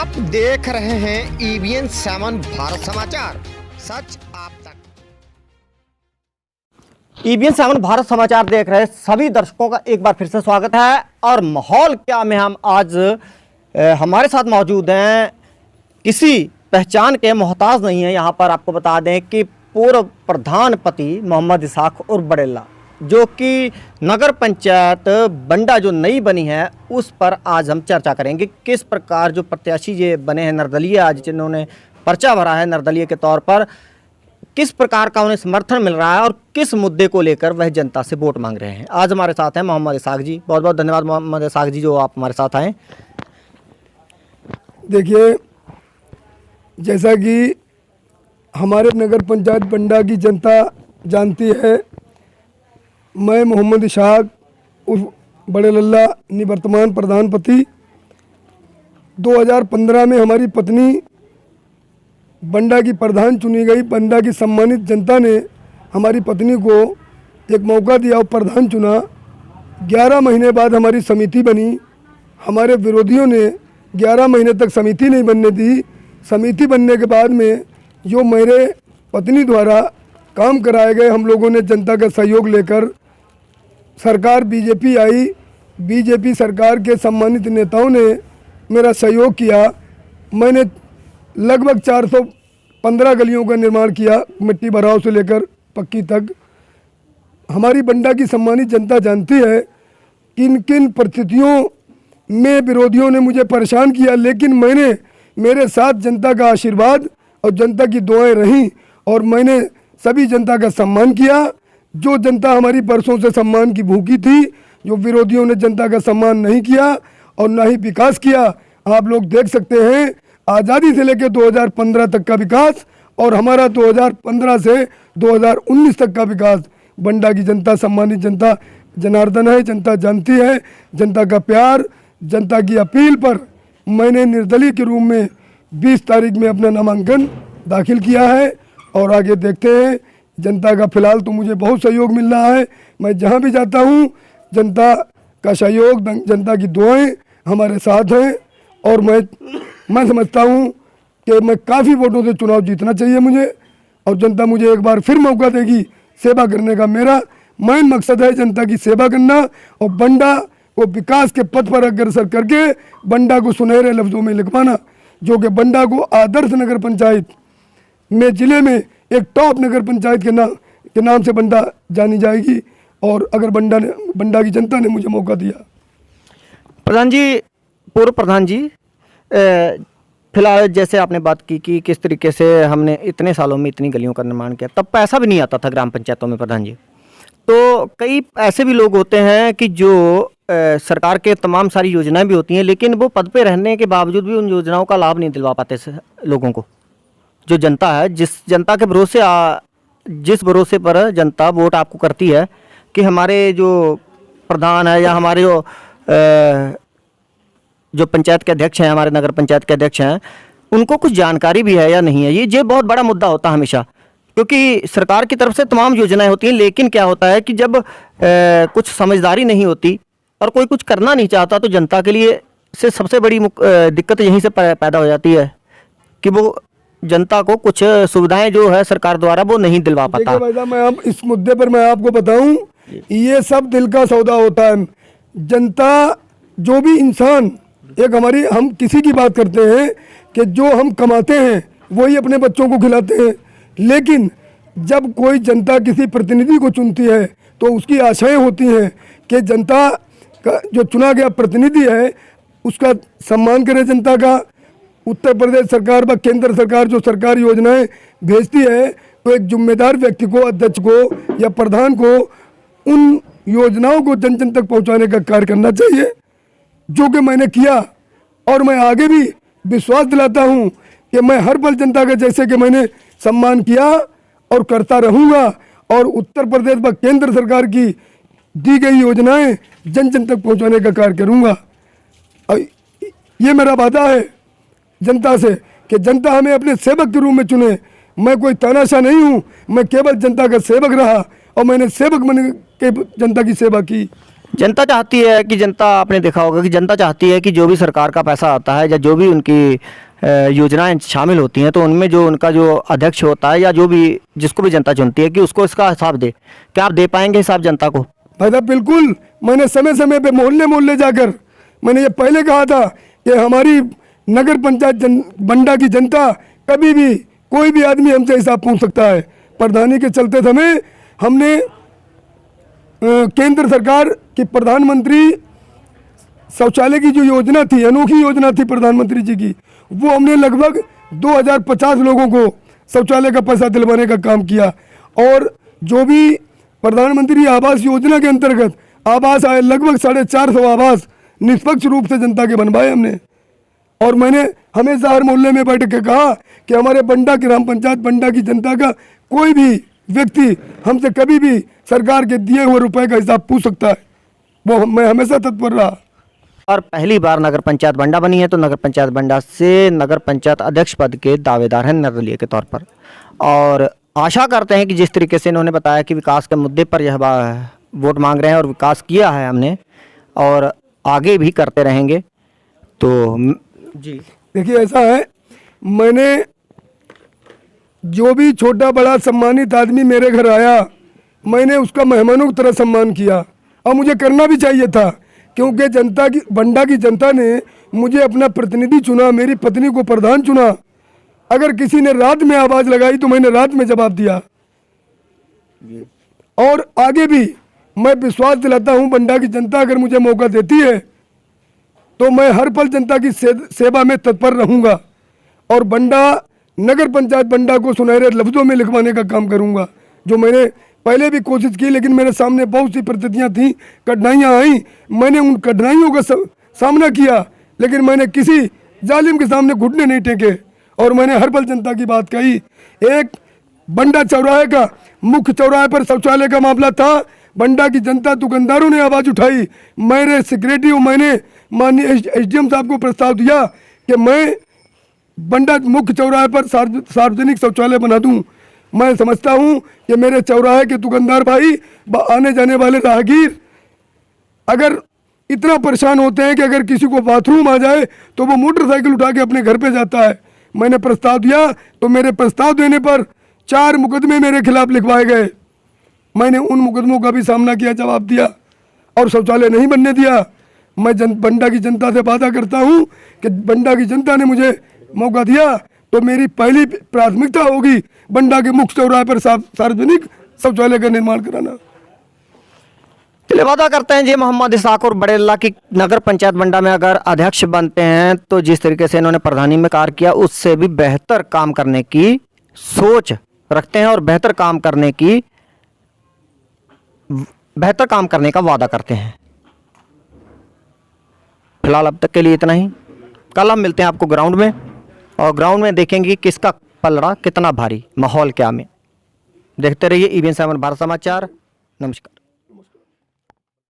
आप देख रहे हैं EBN 7 भारत समाचार, सच आप तक। EBN 7 भारत समाचार देख रहे सभी दर्शकों का एक बार फिर से स्वागत है। और माहौल क्या में हम आज हमारे साथ मौजूद हैं, किसी पहचान के मोहताज नहीं है। यहाँ पर आपको बता दें कि पूर्व प्रधानपति मोहम्मद इसाक उर्फ बड़ेला, जो कि नगर पंचायत बंडा जो नई बनी है उस पर आज हम चर्चा करेंगे। किस प्रकार जो प्रत्याशी ये बने हैं निर्दलीय, आज जिन्होंने पर्चा भरा है निर्दलीय के तौर पर, किस प्रकार का उन्हें समर्थन मिल रहा है और किस मुद्दे को लेकर वह जनता से वोट मांग रहे हैं। आज हमारे साथ हैं मोहम्मद इसाक जी। बहुत बहुत धन्यवाद मोहम्मद इसाक जी जो आप हमारे साथ आए। देखिए, जैसा कि हमारे नगर पंचायत बंडा की जनता जानती है, मैं मोहम्मद इसाक उर्फ बड़े लल्ला निवर्तमान प्रधानपति 2015 में हमारी पत्नी बंडा की प्रधान चुनी गई। बंडा की सम्मानित जनता ने हमारी पत्नी को एक मौका दिया और प्रधान चुना। 11 महीने बाद हमारी समिति बनी। हमारे विरोधियों ने 11 महीने तक समिति नहीं बनने दी। समिति बनने के बाद में जो मेरे पत्नी द्वारा काम कराए गए, हम लोगों ने जनता का सहयोग लेकर, सरकार बीजेपी आई, बीजेपी सरकार के सम्मानित नेताओं ने मेरा सहयोग किया। मैंने लगभग 415 गलियों का निर्माण किया, मिट्टी भराव से लेकर पक्की तक। हमारी बंडा की सम्मानित जनता जानती है किन किन परिस्थितियों में विरोधियों ने मुझे परेशान किया, लेकिन मैंने, मेरे साथ जनता का आशीर्वाद और जनता की दुआएं रहीं और मैंने सभी जनता का सम्मान किया। जो जनता हमारी बरसों से सम्मान की भूखी थी, जो विरोधियों ने जनता का सम्मान नहीं किया और ना ही विकास किया, आप लोग देख सकते हैं आज़ादी से लेकर 2015 तक का विकास और हमारा 2015 से 2019 तक का विकास। बंडा की जनता, सम्मानित जनता जनार्दन है, जनता जानती है। जनता का प्यार, जनता की अपील पर मैंने निर्दलीय के रूप में 20 तारीख में अपना नामांकन दाखिल किया है और आगे देखते हैं। जनता का फिलहाल तो मुझे बहुत सहयोग मिल रहा है। मैं जहां भी जाता हूं जनता का सहयोग, जनता की दुआएं हमारे साथ हैं और मैं समझता हूं कि मैं काफ़ी वोटों से चुनाव जीतना चाहिए मुझे, और जनता मुझे एक बार फिर मौका देगी। सेवा करने का मेरा मेन मकसद है जनता की सेवा करना और बंडा को विकास के पथ पर अग्रसर करके बंडा को सुनहरे लफ्ज़ों में लिखवाना, जो कि बंडा को आदर्श नगर पंचायत में जिले में एक टॉप नगर पंचायत के नाम से बंडा जानी जाएगी। और अगर बंडा की जनता ने मुझे मौका दिया। प्रधान जी, पूर्व प्रधान जी, फिलहाल जैसे आपने बात की कि किस तरीके से हमने इतने सालों में इतनी गलियों का निर्माण किया, तब पैसा भी नहीं आता था ग्राम पंचायतों में प्रधान जी। तो कई ऐसे भी लोग होते हैं कि जो सरकार के तमाम सारी योजनाएं भी होती हैं, लेकिन वो पद पे रहने के बावजूद भी उन योजनाओं का लाभ नहीं दिलवा पाते लोगों को। जो जनता है, जिस जनता के भरोसे जिस भरोसे पर जनता वोट आपको करती है कि हमारे जो प्रधान है या हमारे जो पंचायत के अध्यक्ष हैं, हमारे नगर पंचायत के अध्यक्ष हैं, उनको कुछ जानकारी भी है या नहीं है। ये बहुत बड़ा मुद्दा होता है हमेशा, क्योंकि सरकार की तरफ से तमाम योजनाएं होती हैं, लेकिन क्या होता है कि जब कुछ समझदारी नहीं होती और कोई कुछ करना नहीं चाहता, तो जनता के लिए से सबसे बड़ी दिक्कत यहीं से पैदा हो जाती है कि वो जनता को कुछ सुविधाएं जो है सरकार द्वारा वो नहीं दिलवा पाता। भाई साहब, मैं इस मुद्दे पर मैं आपको बताऊं, ये सब दिल का सौदा होता है। जनता, जो भी इंसान, एक हमारी, हम किसी की बात करते हैं कि जो हम कमाते हैं वही अपने बच्चों को खिलाते हैं, लेकिन जब कोई जनता किसी प्रतिनिधि को चुनती है तो उसकी आशाएं होती हैं कि जनता का जो चुना गया प्रतिनिधि है उसका सम्मान करे जनता का। उत्तर प्रदेश सरकार व केंद्र सरकार जो सरकारी योजनाएं भेजती है, तो एक जिम्मेदार व्यक्ति को, अध्यक्ष को या प्रधान को उन योजनाओं को जन जन तक पहुंचाने का कार्य करना चाहिए, जो कि मैंने किया। और मैं आगे भी विश्वास दिलाता हूं कि मैं हर पल जनता का, जैसे कि मैंने सम्मान किया और करता रहूंगा, और उत्तर प्रदेश व केंद्र सरकार की दी गई योजनाएं जन जन तक पहुंचाने का कार्य करूंगा। ये मेरा वादा है जनता से कि जनता हमें अपने सेवक के रूप में चुने। मैं कोई तानाशाह नहीं हूं, मैं केवल जनता का सेवक रहा और मैंने सेवक बन के जनता की सेवा की। जनता चाहती है कि जनता, आपने देखा होगा कि जनता चाहती है कि जो भी सरकार का पैसा आता है या जो भी उनकी योजनाएं शामिल होती हैं तो उनमें जो उनका जो अध्यक्ष होता है या जो भी जिसको भी जनता चुनती है कि उसको इसका हिसाब दे। क्या आप दे पाएंगे हिसाब जनता को? भाई साहब बिल्कुल, मैंने समय समय पे मोहल्ले मोहल्ले जाकर मैंने ये पहले कहा था कि हमारी नगर पंचायत बंडा की जनता कभी भी कोई भी आदमी हमसे हिसाब पूछ सकता है। प्रधानी के चलते समय हमने केंद्र सरकार की प्रधानमंत्री शौचालय की जो योजना थी, अनोखी योजना थी प्रधानमंत्री जी की, वो हमने लगभग 2050 लोगों को शौचालय का पैसा दिलवाने का काम किया। और जो भी प्रधानमंत्री आवास योजना के अंतर्गत आवास आए, लगभग 450 आवास निष्पक्ष रूप से जनता के बनवाए हमने। और मैंने हमेशा हर मोहल्ले में बैठ के कहा कि हमारे बंडा ग्राम पंचायत बंडा की जनता का कोई भी व्यक्ति हमसे कभी भी सरकार के दिए हुए रुपए का हिसाब पूछ सकता है, वो मैं हमेशा तत्पर रहा। और पहली बार नगर पंचायत बंडा बनी है तो नगर पंचायत बंडा से नगर पंचायत अध्यक्ष पद के दावेदार हैं निर्दलीय के तौर पर। और आशा करते हैं कि जिस तरीके से इन्होंने बताया कि विकास के मुद्दे पर यह वोट मांग रहे हैं और विकास किया है हमने और आगे भी करते रहेंगे। तो जी देखिए ऐसा है, मैंने जो भी छोटा बड़ा सम्मानित आदमी मेरे घर आया मैंने उसका मेहमानों की तरह सम्मान किया और मुझे करना भी चाहिए था, क्योंकि जनता की बंडा की जनता ने मुझे अपना प्रतिनिधि चुना, मेरी पत्नी को प्रधान चुना। अगर किसी ने रात में आवाज़ लगाई तो मैंने रात में जवाब दिया। और आगे भी मैं विश्वास दिलाता हूं, बंडा की जनता अगर मुझे मौका देती है तो मैं हर पल जनता की सेवा में तत्पर रहूंगा और बंडा नगर पंचायत बंडा को सुनहरे लफ्ज़ों में लिखवाने का काम करूंगा, जो मैंने पहले भी कोशिश की। लेकिन मेरे सामने बहुत सी परिस्थितियां थी, कठिनाइयां आई, मैंने उन कठिनाइयों का सामना किया, लेकिन मैंने किसी जालिम के सामने घुटने नहीं टेके और मैंने हर पल जनता की बात कही। एक बंडा चौराहे का मुख्य चौराहे पर शौचालय का मामला था, बंडा की जनता दुकानदारों ने आवाज़ उठाई, मेरे सेक्रेटरी और मैंने माननीय एसडीएम साहब को प्रस्ताव दिया कि मैं बंडा मुख्य चौराहे पर सार्वजनिक शौचालय बना दूं। मैं समझता हूं कि मेरे चौराहे के दुकानदार भाई, आने जाने वाले राहगीर अगर इतना परेशान होते हैं कि अगर किसी को बाथरूम आ जाए तो वो मोटरसाइकिल उठा के अपने घर पे जाता है। मैंने प्रस्ताव दिया तो मेरे प्रस्ताव देने पर 4 मुकदमे मेरे खिलाफ लिखवाए गए। मैंने उन मुकदमों का भी सामना किया, जवाब दिया और शौचालय नहीं बनने दिया। मैं बंडा की जनता से वादा करता हूं कि बंडा की जनता ने मुझे मौका दिया तो मेरी पहली प्राथमिकता होगी बंडा के मुख्य चौराहे पर सार्वजनिक शौचालय का निर्माण कराना। चलिए वादा करते हैं जी मोहम्मद इसाक और बड़ेल्ला की नगर पंचायत बंडा में अगर अध्यक्ष बनते हैं तो जिस तरीके से इन्होंने प्रधानी में कार्य किया उससे भी बेहतर काम करने की सोच रखते हैं और बेहतर काम करने का वादा करते हैं। फिलहाल अब तक के लिए इतना ही। कल हम मिलते हैं आपको ग्राउंड में और ग्राउंड में देखेंगे कि किसका पलड़ा कितना भारी, माहौल क्या में। देखते रहिए EBN 7 भारत समाचार। नमस्कार।